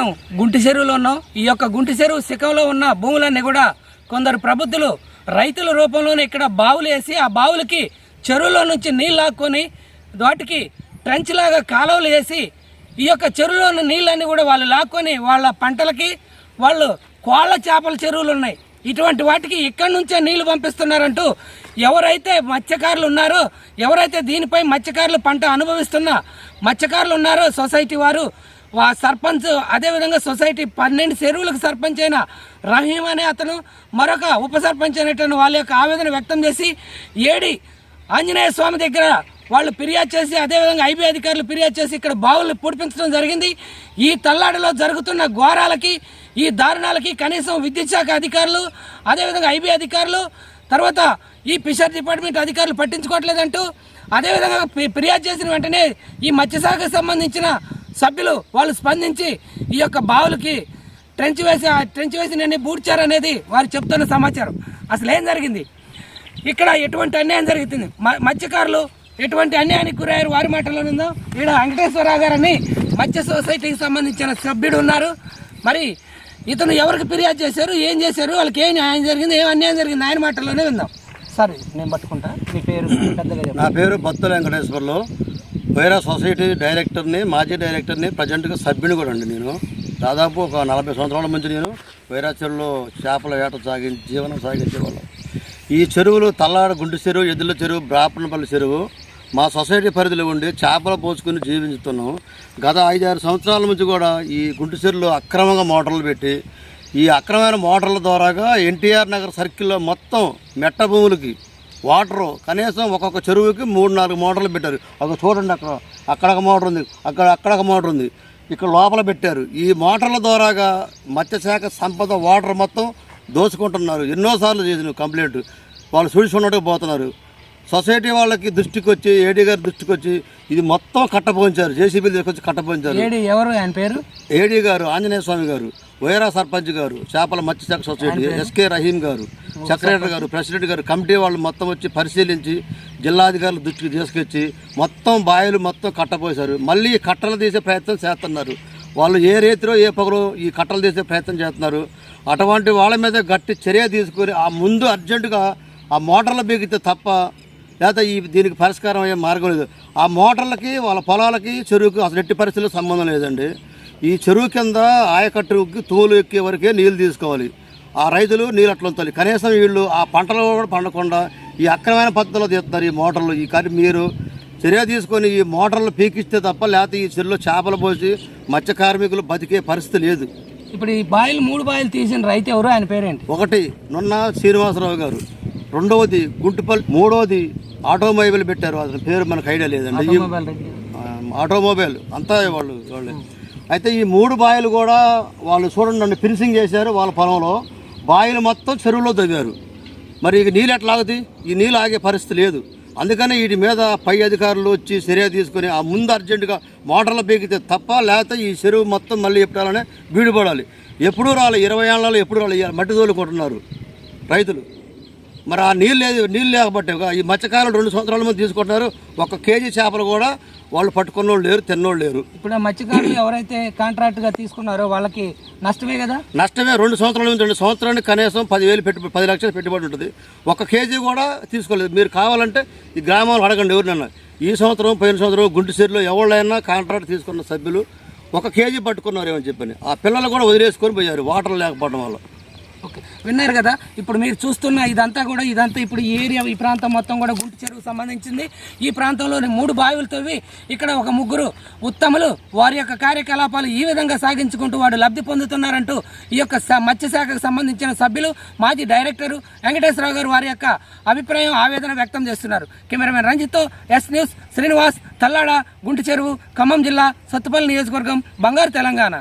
మనం గుంటి చెరువులో ఉన్నాం. ఈ యొక్క గుంటి చెరువు శిఖంలో ఉన్న భూములన్నీ కూడా కొందరు ప్రబుద్ధులు రైతుల రూపంలోనే ఇక్కడ బావులు వేసి ఆ బావులకి చెరువులో నుంచి నీళ్ళు లాక్కొని వాటికి ట్రంచ్ లాగా కాలువలు వేసి ఈ యొక్క చెరువులో ఉన్న నీళ్ళన్నీ కూడా వాళ్ళు లాక్కొని వాళ్ళ పంటలకి వాళ్ళు కోళ్ళ చేపల చెరువులు ఉన్నాయి, ఇటువంటి వాటికి ఇక్కడి నుంచే నీళ్లు పంపిస్తున్నారంటూ ఎవరైతే మత్స్యకారులు ఉన్నారో, ఎవరైతే దీనిపై మత్స్యకారులు పంట అనుభవిస్తున్న మత్స్యకారులు ఉన్నారో సొసైటీ వారు, సర్పంచ్, అదేవిధంగా సొసైటీ 12 చెరువులకు సర్పంచ్ అయిన రహీం అనే అతను, మరొక ఉప సర్పంచ్ అనేటువంటి వాళ్ళ యొక్క ఆవేదన వ్యక్తం చేసి ఏడి ఆంజనేయ స్వామి దగ్గర వాళ్ళు ఫిర్యాదు చేసి, అదేవిధంగా ఐబీ అధికారులు ఫిర్యాదు చేసి ఇక్కడ బావులు పూడిపించడం జరిగింది. ఈ తల్లాడిలో జరుగుతున్న ఘోరాలకి, ఈ దారుణాలకి కనీసం విద్యుత్ శాఖ అధికారులు, అదేవిధంగా ఐబీ అధికారులు, తర్వాత ఈ ఫిషర్ డిపార్ట్మెంట్ అధికారులు పట్టించుకోవట్లేదంటూ, అదేవిధంగా ఫిర్యాదు చేసిన వెంటనే ఈ మత్స్యశాఖకు సంబంధించిన సభ్యులు వాళ్ళు స్పందించి ఈ యొక్క బావులకి ట్రెంచ్ వేసి నేను బూడ్చారనేది వారు చెప్తున్న సమాచారం. అసలు ఏం జరిగింది ఇక్కడ, ఎటువంటి అన్యాయం జరుగుతుంది, మత్స్యకారులు ఎటువంటి అన్యాయానికి గురయ్యారు వారి మాటల్లో ఉందో. ఇక్కడ వెంకటేశ్వరరావు గారని మత్స్య సొసైటీకి సంబంధించిన సభ్యుడు ఉన్నారు. మరి ఇతను ఎవరికి ఫిర్యాదు చేశారు, ఏం చేశారు, వాళ్ళకి ఏం న్యాయం జరిగింది, ఏం అన్యాయం జరిగింది ఆయన మాటల్లోనే విందాం. సరే, నేను పట్టుకుంటా. మీ పేరు? నా పేరు బత్తుల వెంకటేశ్వర్లు, వైరా సొసైటీ డైరెక్టర్ని, మాజీ డైరెక్టర్ని, ప్రజెంట్గా సభ్యుని కూడా అండి. నేను దాదాపు ఒక 40 సంవత్సరాల నుంచి నేను వైరా చెరువులో చేపల వేట జీవనం సాగించేవాళ్ళం. ఈ చెరువులు తల్లాడ గుంటి చెరువు, ఎద్దుల చెరువు, బ్రాపనపల్లి చెరువు మా సొసైటీ పరిధిలో ఉండి చేపలు పోసుకుని జీవించుతున్నాం. గత 5-6 సంవత్సరాల నుంచి కూడా ఈ గుంటి చెరువులో అక్రమంగా మోటార్లు పెట్టి, ఈ అక్రమమైన మోటార్ల ద్వారాగా ఎన్టీఆర్ నగర్ సర్కిల్లో మొత్తం మెట్ట భూములకి వాటరు కనీసం ఒక్కొక్క చెరువుకి 3-4 మోటార్లు పెట్టారు. ఒక చూడండి, అక్కడ ఒక మోటార్ ఉంది, అక్కడ ఒక మోటార్ ఉంది, ఇక్కడ లోపల పెట్టారు. ఈ మోటార్ల ద్వారాగా మత్స్యశాఖ సంపద వాటర్ మొత్తం దోచుకుంటున్నారు. ఎన్నోసార్లు చేసిన కంప్లైంట్, వాళ్ళు చూసుకున్నట్టుగా పోతున్నారు. సొసైటీ వాళ్ళకి దృష్టికి వచ్చి, ఏడీ గారి దృష్టికి వచ్చి ఇది మొత్తం కట్టపోయించారు, జేసీబీలు తీసుకొచ్చి కట్టపోయించారు. ఎవరు ఆయన పేరు? ఏడీ గారు, ఆంజనేయ స్వామి గారు, వైరా సర్పంచ్ గారు, చేపల మత్స్యశాఖ సొసైటీ ఎస్కే రహీం గారు, సెక్రటరీ గారు, ప్రెసిడెంట్ గారు, కమిటీ వాళ్ళు మొత్తం వచ్చి పరిశీలించి జిల్లాధికారుల దృష్టికి తీసుకొచ్చి మొత్తం బాయిలు మొత్తం కట్టపోసారు. మళ్ళీ కట్టలు తీసే ప్రయత్నం చేస్తున్నారు. వాళ్ళు ఏ రీతిలో ఏ పొగరు ఈ కట్టలు తీసే ప్రయత్నం చేస్తున్నారు. అటువంటి వాళ్ళ మీద గట్టి చర్య తీసుకొని ఆ ముందు అర్జెంటుగా ఆ మోటార్లు బిగితే తప్ప లేదా దీనికి పరిష్కారం అయ్యే మార్గం లేదు. ఆ మోటార్లకి, వాళ్ళ పొలాలకి, చెరువుకి అసలు ఎట్టి పరిస్థితుల్లో సంబంధం లేదండి. ఈ చెరువు కింద ఆయకట్టుకి తూలు ఎక్కే వరకే నీళ్ళు తీసుకోవాలి. ఆ రైతులు నీళ్ళు అట్లా ఉంచాలి. కనీసం వీళ్ళు ఆ పంటలు కూడా పండకుండా ఈ అక్రమైన పద్ధతిలో తీస్తున్నారు ఈ మోటార్లు. ఈ కానీ మీరు చర్య తీసుకొని ఈ మోటార్లు పీకిస్తే తప్ప, లేకపోతే ఈ చెరువులో చేపలు పోసి మత్స్య కార్మికులు బతికే పరిస్థితి లేదు. ఇప్పుడు ఈ బాయిలు 3 బాయిలు తీసిన రైతు ఎవరు, ఆయన పేరేంటి? ఒకటి నున్న శ్రీనివాసరావు గారు, రెండవది గుంటుపల్లి, మూడవది ఆటోమొబైల్ పెట్టారు, అతని పేరు మనకు ఐడియా లేదండి. ఆటోమొబైల్ అంతా వాళ్ళు. అయితే ఈ 3 బాయిలు కూడా వాళ్ళు చూడండి ఫినిషింగ్ చేశారు. వాళ్ళ పొలంలో బాయిలు మొత్తం చెరువులో తవ్వారు. మరి ఇక నీళ్ళు ఎట్లా ఆగుతాయి? ఈ నీళ్ళు ఆగే పరిస్థితి లేదు. అందుకని వీటి మీద పై అధికారులు వచ్చి చర్య తీసుకొని ఆ ముందు అర్జెంటుగా మోటార్లు పీకితే తప్ప, లేకపోతే ఈ చెరువు మొత్తం మళ్ళీ ఎప్పుడాలనే బీడుపడాలి. ఎప్పుడూ రాలి, 20 ఏళ్ళలో ఎప్పుడు రాలి, మట్టి తోలుకుంటున్నారు రైతులు. మరి ఆ నీళ్ళు లేకపోతే ఈ మత్స్యకారులు 2 సంవత్సరాల ముందు తీసుకుంటున్నారు. 1 కేజీ చేపలు కూడా వాళ్ళు పట్టుకున్నోళ్ళు లేరు, తిన్నోళ్ళు లేరు. ఇప్పుడు మత్స్యకారులు ఎవరైతే కాంట్రాక్ట్గా తీసుకున్నారో వాళ్ళకి నష్టమే కదా? నష్టమే. 2 సంవత్సరాల నుంచి 2 సంవత్సరానికి కనీసం 10 లక్షలు పెట్టుబడి ఉంటుంది. 1 కేజీ కూడా తీసుకోలేదు. మీరు కావాలంటే ఈ గ్రామాలు అడగండి ఎవరినన్నా. ఈ సంవత్సరం, పోయిన సంవత్సరం గుంటి చెరువులో ఎవరైనా కాంట్రాక్ట్ తీసుకున్న సభ్యులు 1 కేజీ పట్టుకున్నారేమని చెప్పని ఆ పిల్లలు కూడా వదిలేసుకొని పోయారు వాటర్ లేకపోవడం వల్ల. ఓకే, విన్నారు కదా. ఇప్పుడు మీరు చూస్తున్న ఇదంతా ఇప్పుడు ఈ ఏరియా, ఈ ప్రాంతం మొత్తం కూడా గుంటి చెరువుకు సంబంధించింది. ఈ ప్రాంతంలోని 3 బావులు తవ్వి ఇక్కడ ఒక 3 ఉత్తములు వారి యొక్క కార్యకలాపాలు ఈ విధంగా సాగించుకుంటూ వాడు లబ్ధి పొందుతున్నారంటూ ఈ యొక్క మత్స్యశాఖకు సంబంధించిన సభ్యులు, మాజీ డైరెక్టరు వెంకటేశ్వరరావు గారు వారి యొక్క అభిప్రాయం, ఆవేదన వ్యక్తం చేస్తున్నారు. కెమెరామెన్ రంజిత్తో ఎస్ న్యూస్, శ్రీనివాస్, తల్లాడ, గుంటి చెరువు, ఖమ్మం జిల్లా, సత్తుపల్లి నియోజకవర్గం, బంగారు తెలంగాణ.